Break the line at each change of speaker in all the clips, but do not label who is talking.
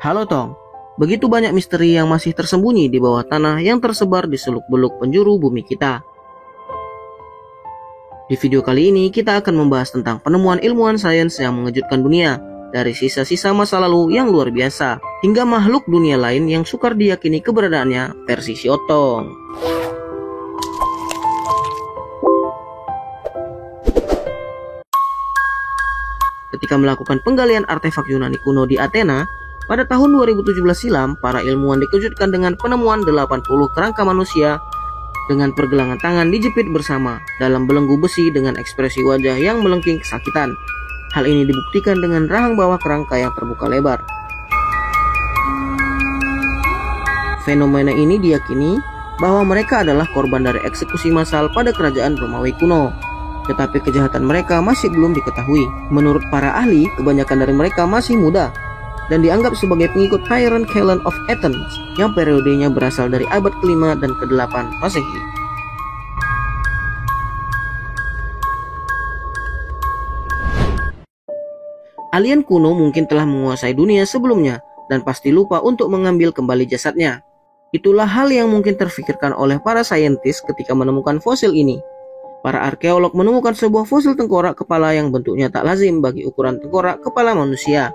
Halo Tong, begitu banyak misteri yang masih tersembunyi di bawah tanah yang tersebar di seluk-beluk penjuru bumi kita. Di video kali ini kita akan membahas tentang penemuan ilmuwan sains yang mengejutkan dunia, dari sisa-sisa masa lalu yang luar biasa, hingga makhluk dunia lain yang sukar diyakini keberadaannya versi Siotong. Ketika melakukan penggalian artefak Yunani kuno di Athena, pada tahun 2017 silam, para ilmuwan dikejutkan dengan penemuan 80 kerangka manusia dengan pergelangan tangan dijepit bersama dalam belenggu besi dengan ekspresi wajah yang melengking kesakitan. Hal ini dibuktikan dengan rahang bawah kerangka yang terbuka lebar. Fenomena ini diyakini bahwa mereka adalah korban dari eksekusi massal pada kerajaan Romawi kuno. Tetapi kejahatan mereka masih belum diketahui. Menurut para ahli, kebanyakan dari mereka masih muda dan dianggap sebagai pengikut Tyrant Calon of Athens yang periodenya berasal dari abad ke-5 dan ke-8 Masehi. Alien kuno mungkin telah menguasai dunia sebelumnya dan pasti lupa untuk mengambil kembali jasadnya. Itulah hal yang mungkin terfikirkan oleh para saintis ketika menemukan fosil ini. Para arkeolog menemukan sebuah fosil tengkorak kepala yang bentuknya tak lazim bagi ukuran tengkorak kepala manusia.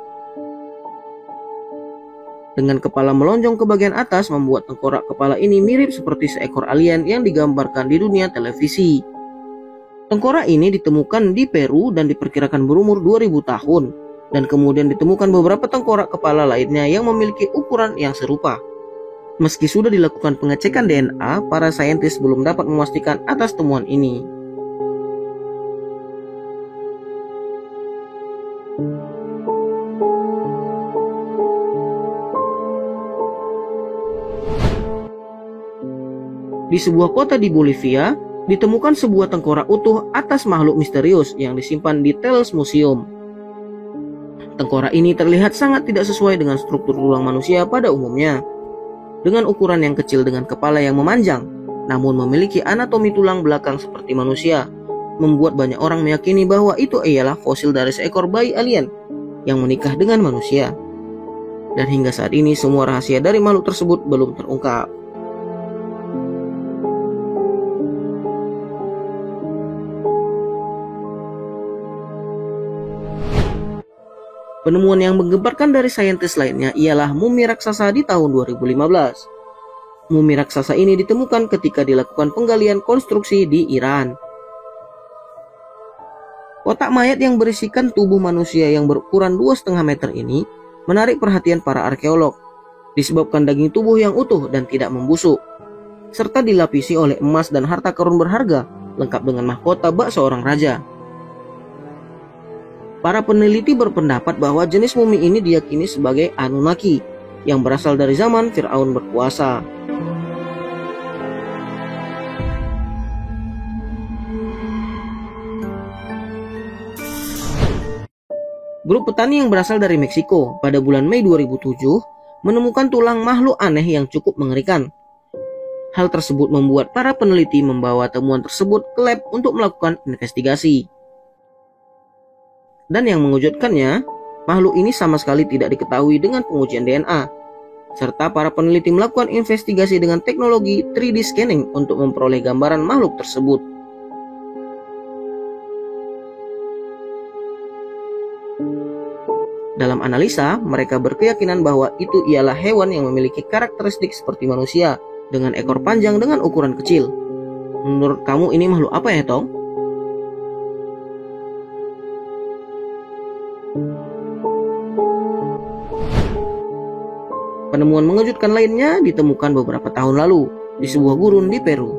Dengan kepala melonjong ke bagian atas membuat tengkorak kepala ini mirip seperti seekor alien yang digambarkan di dunia televisi. Tengkorak ini ditemukan di Peru dan diperkirakan berumur 2000 tahun, dan kemudian ditemukan beberapa tengkorak kepala lainnya yang memiliki ukuran yang serupa. Meski sudah dilakukan pengecekan DNA, para saintis belum dapat memastikan atas temuan ini. Di sebuah kota di Bolivia, ditemukan sebuah tengkorak utuh atas makhluk misterius yang disimpan di Tellus Museum. Tengkorak ini terlihat sangat tidak sesuai dengan struktur tulang manusia pada umumnya. Dengan ukuran yang kecil dengan kepala yang memanjang, namun memiliki anatomi tulang belakang seperti manusia, membuat banyak orang meyakini bahwa itu ialah fosil dari seekor bayi alien yang menikah dengan manusia. Dan hingga saat ini semua rahasia dari makhluk tersebut belum terungkap. Penemuan yang menggemparkan dari saintis lainnya ialah mumi raksasa di tahun 2015. Mumi raksasa ini ditemukan ketika dilakukan penggalian konstruksi di Iran. Kotak mayat yang berisikan tubuh manusia yang berukuran 2,5 meter ini menarik perhatian para arkeolog, disebabkan daging tubuh yang utuh dan tidak membusuk, serta dilapisi oleh emas dan harta karun berharga, lengkap dengan mahkota bak seorang raja. Para peneliti berpendapat bahwa jenis mumi ini diyakini sebagai Anunnaki yang berasal dari zaman Fir'aun berkuasa. Grup petani yang berasal dari Meksiko pada bulan Mei 2007 menemukan tulang makhluk aneh yang cukup mengerikan. Hal tersebut membuat para peneliti membawa temuan tersebut ke lab untuk melakukan investigasi. Dan yang mengejutkannya, makhluk ini sama sekali tidak diketahui dengan pengujian DNA, serta para peneliti melakukan investigasi dengan teknologi 3D scanning untuk memperoleh gambaran makhluk tersebut. Dalam analisa, mereka berkeyakinan bahwa itu ialah hewan yang memiliki karakteristik seperti manusia, dengan ekor panjang dengan ukuran kecil. Menurut kamu ini makhluk apa ya, Tong? Penemuan mengejutkan lainnya ditemukan beberapa tahun lalu di sebuah gurun di Peru.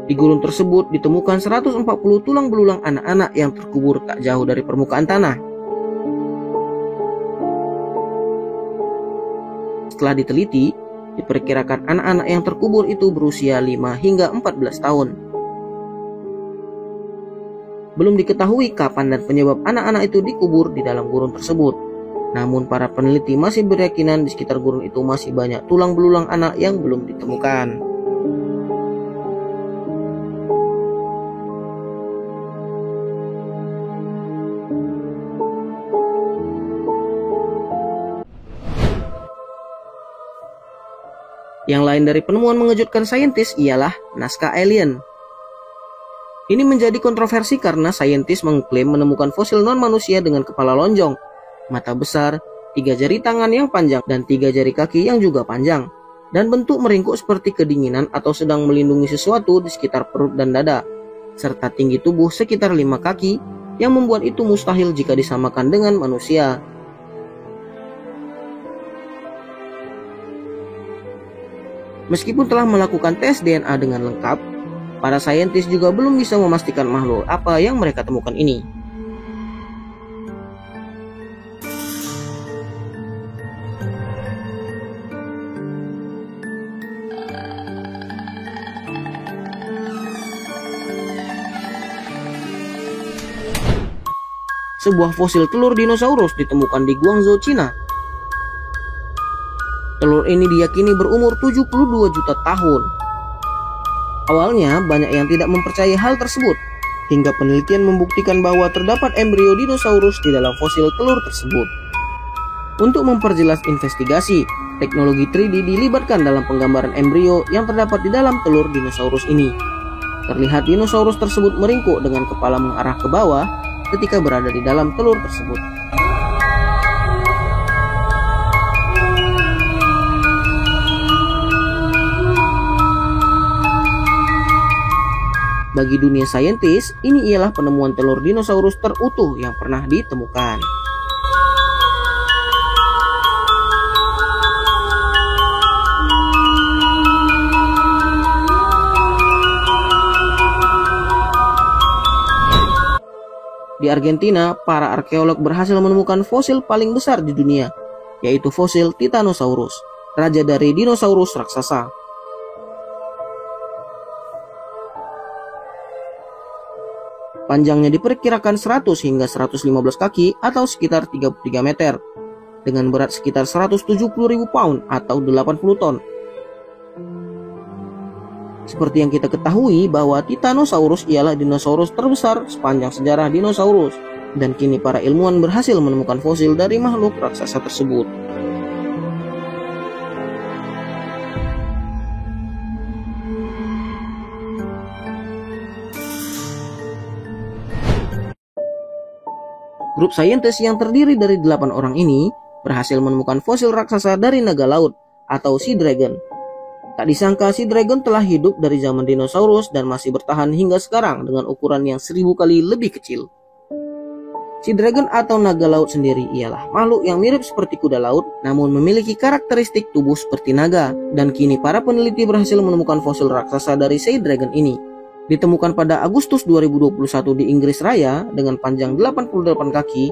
Di gurun tersebut ditemukan 140 tulang belulang anak-anak yang terkubur tak jauh dari permukaan tanah. Setelah diteliti, diperkirakan anak-anak yang terkubur itu berusia 5 hingga 14 tahun. Belum diketahui kapan dan penyebab anak-anak itu dikubur di dalam gurun tersebut. Namun para peneliti masih berkeyakinan di sekitar gurun itu masih banyak tulang belulang anak yang belum ditemukan. Yang lain dari penemuan mengejutkan saintis ialah naskah alien. Ini menjadi kontroversi karena saintis mengklaim menemukan fosil non-manusia dengan kepala lonjong, mata besar, 3 jari tangan yang panjang, dan 3 jari kaki yang juga panjang, dan bentuk meringkuk seperti kedinginan atau sedang melindungi sesuatu di sekitar perut dan dada, serta tinggi tubuh sekitar 5 kaki, yang membuat itu mustahil jika disamakan dengan manusia. Meskipun telah melakukan tes DNA dengan lengkap, para saintis juga belum bisa memastikan makhluk apa yang mereka temukan ini. Sebuah fosil telur dinosaurus ditemukan di Guangzhou, Cina. Telur ini diyakini berumur 72 juta tahun. Awalnya banyak yang tidak mempercayai hal tersebut, hingga penelitian membuktikan bahwa terdapat embrio dinosaurus di dalam fosil telur tersebut. Untuk memperjelas investigasi, teknologi 3D dilibatkan dalam penggambaran embrio yang terdapat di dalam telur dinosaurus ini. Terlihat dinosaurus tersebut meringkuk dengan kepala mengarah ke bawah ketika berada di dalam telur tersebut. Bagi dunia saintis, ini ialah penemuan telur dinosaurus terutuh yang pernah ditemukan. Di Argentina, para arkeolog berhasil menemukan fosil paling besar di dunia, yaitu fosil Titanosaurus, raja dari dinosaurus raksasa. Panjangnya diperkirakan 100 hingga 115 kaki atau sekitar 33 meter, dengan berat sekitar 170.000 pound atau 80 ton. Seperti yang kita ketahui bahwa Titanosaurus ialah dinosaurus terbesar sepanjang sejarah dinosaurus, dan kini para ilmuwan berhasil menemukan fosil dari makhluk raksasa tersebut. Grup saintis yang terdiri dari 8 orang ini berhasil menemukan fosil raksasa dari naga laut atau Sea Dragon. Tak disangka Sea Dragon telah hidup dari zaman dinosaurus dan masih bertahan hingga sekarang dengan ukuran yang 1000 kali lebih kecil. Sea Dragon atau naga laut sendiri ialah makhluk yang mirip seperti kuda laut namun memiliki karakteristik tubuh seperti naga, dan kini para peneliti berhasil menemukan fosil raksasa dari Sea Dragon ini. Ditemukan pada Agustus 2021 di Inggris Raya dengan panjang 88 kaki,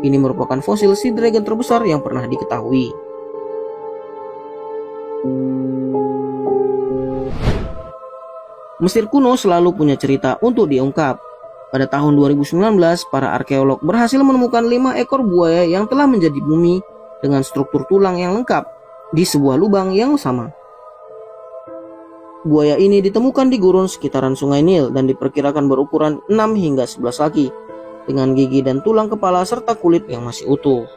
ini merupakan fosil Sea Dragon terbesar yang pernah diketahui. Mesir kuno selalu punya cerita untuk diungkap. Pada tahun 2019, para arkeolog berhasil menemukan 5 ekor buaya yang telah menjadi mumi dengan struktur tulang yang lengkap di sebuah lubang yang sama. Buaya ini ditemukan di gurun sekitaran Sungai Nil dan diperkirakan berukuran 6 hingga 11 kaki, dengan gigi dan tulang kepala serta kulit yang masih utuh.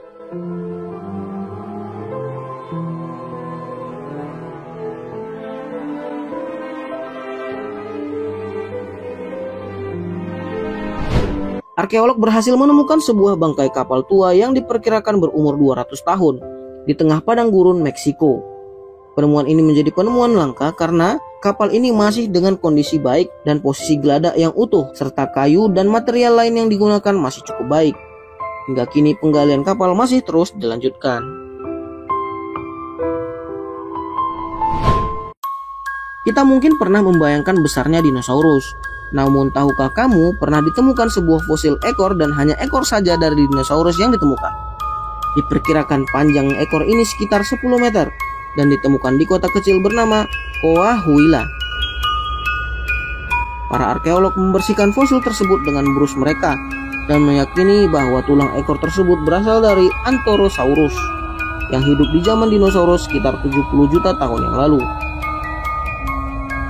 Arkeolog berhasil menemukan sebuah bangkai kapal tua yang diperkirakan berumur 200 tahun di tengah padang gurun Meksiko. Penemuan ini menjadi penemuan langka karena kapal ini masih dengan kondisi baik dan posisi geladak yang utuh, serta kayu dan material lain yang digunakan masih cukup baik. Hingga kini penggalian kapal masih terus dilanjutkan. Kita mungkin pernah membayangkan besarnya dinosaurus. Namun tahukah kamu pernah ditemukan sebuah fosil ekor dan hanya ekor saja dari dinosaurus yang ditemukan? Diperkirakan panjang ekor ini sekitar 10 meter dan ditemukan di kota kecil bernama Coahuila. Para arkeolog membersihkan fosil tersebut dengan brus mereka dan meyakini bahwa tulang ekor tersebut berasal dari Ankylosaurus yang hidup di zaman dinosaurus sekitar 70 juta tahun yang lalu.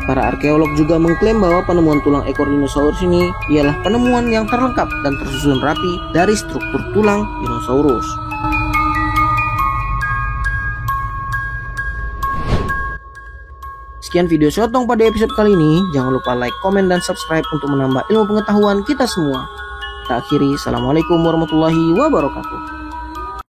Para arkeolog juga mengklaim bahwa penemuan tulang ekor dinosaurus ini ialah penemuan yang terlengkap dan tersusun rapi dari struktur tulang dinosaurus. Sekian video Shotong pada episode kali ini. Jangan lupa like, komen, dan subscribe untuk menambah ilmu pengetahuan kita semua. Kita akhiri, Assalamualaikum warahmatullahi wabarakatuh.